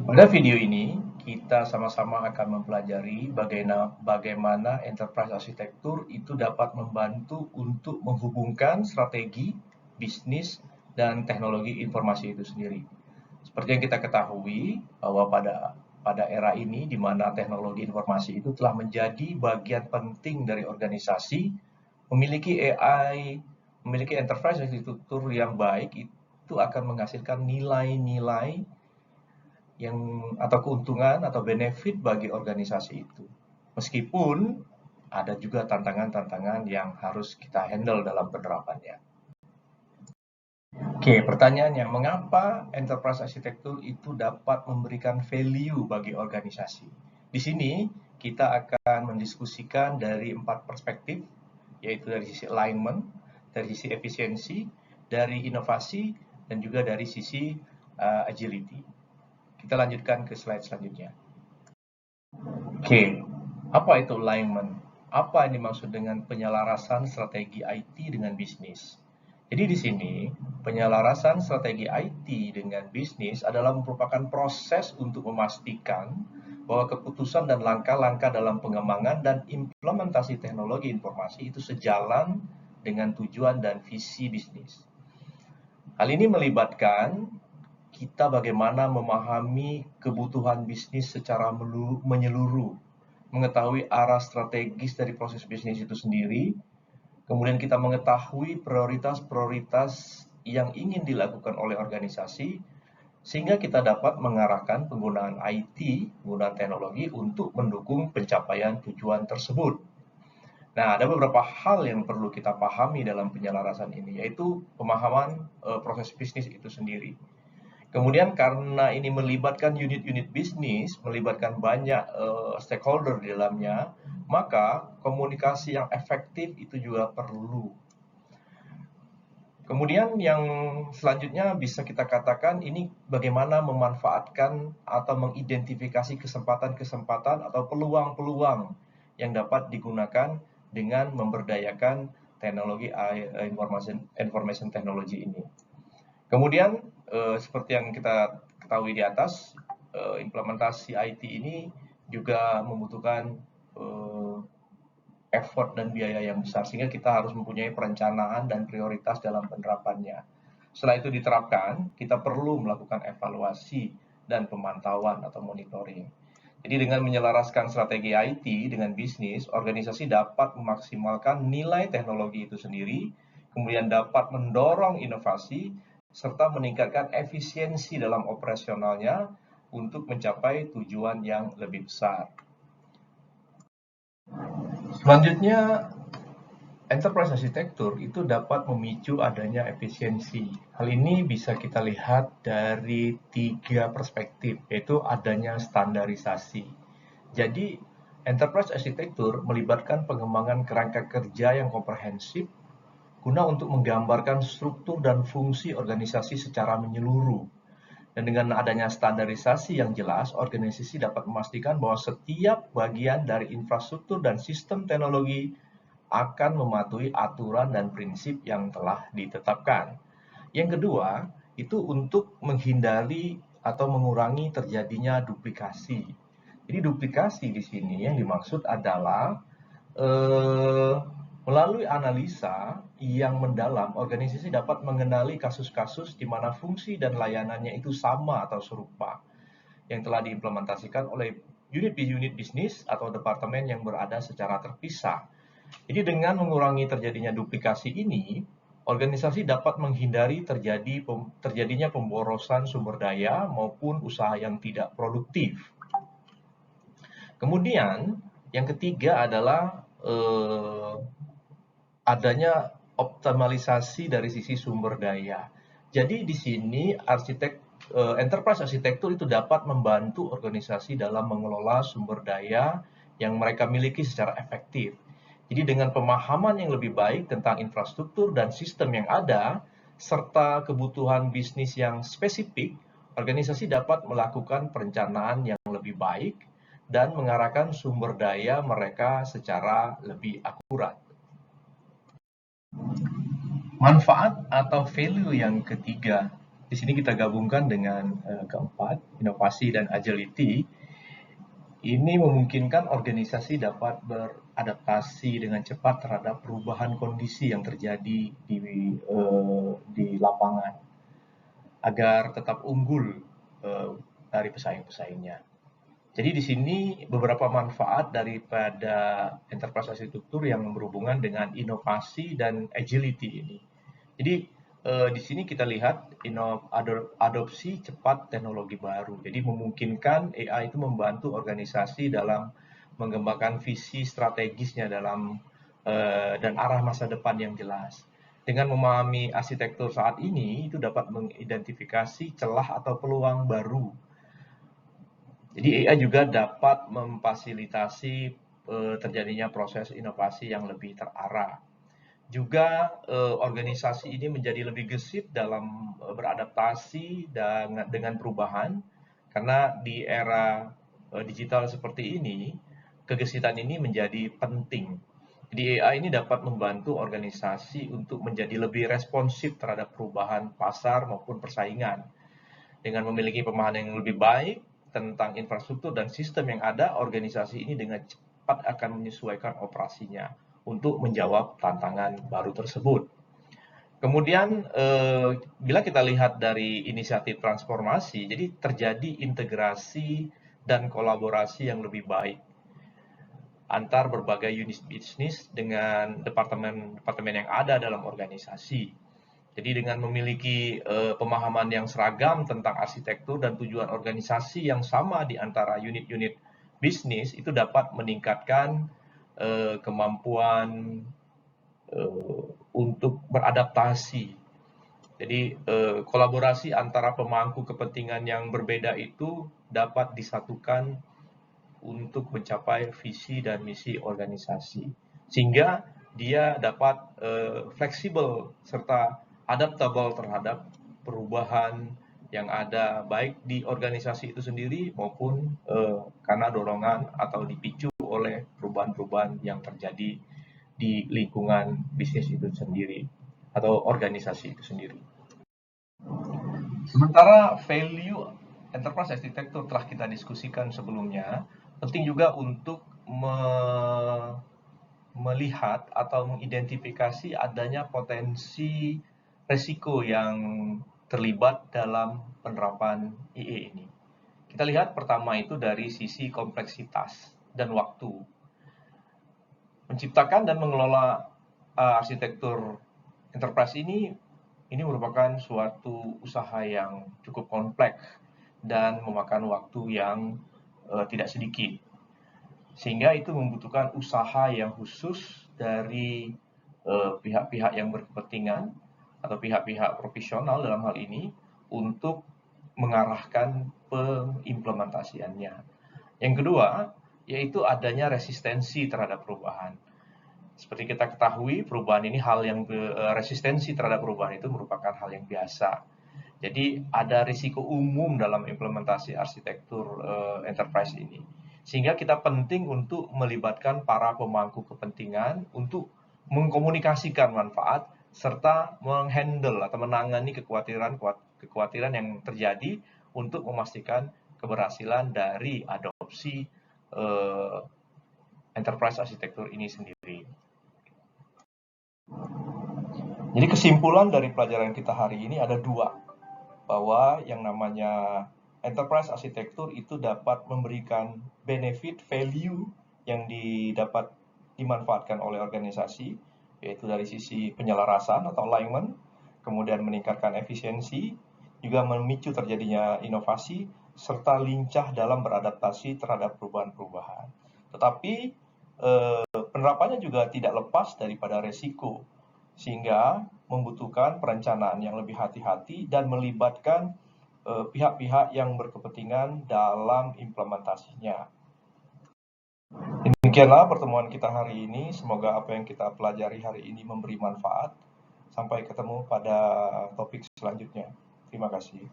Pada video ini, kita sama-sama akan mempelajari bagaimana enterprise arsitektur itu dapat membantu untuk menghubungkan strategi, bisnis, dan teknologi informasi itu sendiri. Seperti yang kita ketahui, bahwa pada era ini, di mana teknologi informasi itu telah menjadi bagian penting dari organisasi, memiliki AI, memiliki enterprise arsitektur yang baik, itu akan menghasilkan nilai-nilai yang atau keuntungan atau benefit bagi organisasi itu. Meskipun ada juga tantangan-tantangan yang harus kita handle dalam penerapannya. Oke, pertanyaannya, mengapa enterprise arsitektur itu dapat memberikan value bagi organisasi? Di sini kita akan mendiskusikan dari 4 perspektif, yaitu dari sisi alignment, dari sisi efisiensi, dari inovasi, dan juga dari sisi agility. Kita lanjutkan ke slide selanjutnya. Oke, apa itu alignment? Apa yang dimaksud dengan penyelarasan strategi IT dengan bisnis? Jadi di sini, penyelarasan strategi IT dengan bisnis adalah merupakan proses untuk memastikan bahwa keputusan dan langkah-langkah dalam pengembangan dan implementasi teknologi informasi itu sejalan dengan tujuan dan visi bisnis. Hal ini melibatkan kita bagaimana memahami kebutuhan bisnis secara menyeluruh, mengetahui arah strategis dari proses bisnis itu sendiri, kemudian kita mengetahui prioritas-prioritas yang ingin dilakukan oleh organisasi, sehingga kita dapat mengarahkan penggunaan IT, penggunaan teknologi untuk mendukung pencapaian tujuan tersebut. Nah, ada beberapa hal yang perlu kita pahami dalam penyelarasan ini, yaitu pemahaman proses bisnis itu sendiri. Kemudian karena ini melibatkan unit-unit bisnis, melibatkan banyak stakeholder di dalamnya, maka komunikasi yang efektif itu juga perlu. Kemudian yang selanjutnya bisa kita katakan ini bagaimana memanfaatkan atau mengidentifikasi kesempatan-kesempatan atau peluang-peluang yang dapat digunakan dengan memberdayakan teknologi information technology ini. Kemudian seperti yang kita ketahui di atas, implementasi IT ini juga membutuhkan effort dan biaya yang besar, sehingga kita harus mempunyai perencanaan dan prioritas dalam penerapannya. Setelah itu diterapkan, kita perlu melakukan evaluasi dan pemantauan atau monitoring. Jadi dengan menyelaraskan strategi IT dengan bisnis, organisasi dapat memaksimalkan nilai teknologi itu sendiri, kemudian dapat mendorong inovasi, serta meningkatkan efisiensi dalam operasionalnya untuk mencapai tujuan yang lebih besar. Selanjutnya, enterprise arsitektur itu dapat memicu adanya efisiensi. Hal ini bisa kita lihat dari 3 perspektif, yaitu adanya standarisasi. Jadi, enterprise arsitektur melibatkan pengembangan kerangka kerja yang komprehensif guna untuk menggambarkan struktur dan fungsi organisasi secara menyeluruh. Dan dengan adanya standarisasi yang jelas, organisasi dapat memastikan bahwa setiap bagian dari infrastruktur dan sistem teknologi akan mematuhi aturan dan prinsip yang telah ditetapkan. Yang kedua, itu untuk menghindari atau mengurangi terjadinya duplikasi. Jadi duplikasi di sini yang dimaksud adalah melalui analisa yang mendalam, organisasi dapat mengenali kasus-kasus di mana fungsi dan layanannya itu sama atau serupa yang telah diimplementasikan oleh unit bisnis atau departemen yang berada secara terpisah. Jadi dengan mengurangi terjadinya duplikasi ini, organisasi dapat menghindari terjadinya pemborosan sumber daya maupun usaha yang tidak produktif. Kemudian yang ketiga adalah adanya optimalisasi dari sisi sumber daya. Jadi di sini enterprise arsitektur itu dapat membantu organisasi dalam mengelola sumber daya yang mereka miliki secara efektif. Jadi dengan pemahaman yang lebih baik tentang infrastruktur dan sistem yang ada, serta kebutuhan bisnis yang spesifik, organisasi dapat melakukan perencanaan yang lebih baik dan mengarahkan sumber daya mereka secara lebih akurat. Manfaat atau value yang ketiga di sini kita gabungkan dengan keempat, inovasi dan agility. Ini memungkinkan organisasi dapat beradaptasi dengan cepat terhadap perubahan kondisi yang terjadi di lapangan agar tetap unggul dari pesaing-pesaingnya. Jadi di sini beberapa manfaat daripada enterprise arsitektur yang berhubungan dengan inovasi dan agility ini. Jadi di sini kita lihat adopsi cepat teknologi baru. Jadi memungkinkan AI itu membantu organisasi dalam mengembangkan visi strategisnya dalam dan arah masa depan yang jelas. Dengan memahami arsitektur saat ini, itu dapat mengidentifikasi celah atau peluang baru. Jadi AI juga dapat memfasilitasi terjadinya proses inovasi yang lebih terarah. Juga organisasi ini menjadi lebih gesit dalam beradaptasi dengan perubahan, karena di era digital seperti ini, kegesitan ini menjadi penting. Jadi AI ini dapat membantu organisasi untuk menjadi lebih responsif terhadap perubahan pasar maupun persaingan. Dengan memiliki pemahaman yang lebih baik tentang infrastruktur dan sistem yang ada, organisasi ini dengan cepat akan menyesuaikan operasinya untuk menjawab tantangan baru tersebut. Kemudian, bila kita lihat dari inisiatif transformasi, jadi terjadi integrasi dan kolaborasi yang lebih baik antar berbagai unit bisnis dengan departemen-departemen yang ada dalam organisasi. Jadi dengan memiliki pemahaman yang seragam tentang arsitektur dan tujuan organisasi yang sama di antara unit-unit bisnis, itu dapat meningkatkan kemampuan untuk beradaptasi. Jadi kolaborasi antara pemangku kepentingan yang berbeda itu dapat disatukan untuk mencapai visi dan misi organisasi, sehingga dia dapat fleksibel serta adaptable terhadap perubahan yang ada baik di organisasi itu sendiri maupun karena dorongan atau dipicu oleh perubahan-perubahan yang terjadi di lingkungan bisnis itu sendiri atau organisasi itu sendiri. Sementara value enterprise architecture telah kita diskusikan sebelumnya, penting juga untuk melihat atau mengidentifikasi adanya potensi resiko yang terlibat dalam penerapan IE ini. Kita lihat pertama itu dari sisi kompleksitas dan waktu. Menciptakan dan mengelola arsitektur enterprise ini merupakan suatu usaha yang cukup kompleks dan memakan waktu yang tidak sedikit. Sehingga itu membutuhkan usaha yang khusus dari pihak-pihak yang berkepentingan atau pihak-pihak profesional dalam hal ini untuk mengarahkan pengimplementasiannya. Yang kedua, yaitu adanya resistensi terhadap perubahan. Seperti kita ketahui, perubahan ini resistensi terhadap perubahan itu merupakan hal yang biasa. Jadi ada risiko umum dalam implementasi arsitektur enterprise ini. Sehingga kita penting untuk melibatkan para pemangku kepentingan untuk mengkomunikasikan manfaat serta menghandle atau menangani kekhawatiran yang terjadi untuk memastikan keberhasilan dari adopsi enterprise arsitektur ini sendiri. Jadi kesimpulan dari pelajaran kita hari ini ada dua, bahwa yang namanya enterprise arsitektur itu dapat memberikan benefit value yang didapat dimanfaatkan oleh organisasi, yaitu dari sisi penyelarasan atau alignment, kemudian meningkatkan efisiensi, juga memicu terjadinya inovasi, serta lincah dalam beradaptasi terhadap perubahan-perubahan. Tetapi penerapannya juga tidak lepas daripada resiko, sehingga membutuhkan perencanaan yang lebih hati-hati dan melibatkan pihak-pihak yang berkepentingan dalam implementasinya. Demikianlah pertemuan kita hari ini. Semoga apa yang kita pelajari hari ini memberi manfaat. Sampai ketemu pada topik selanjutnya. Terima kasih.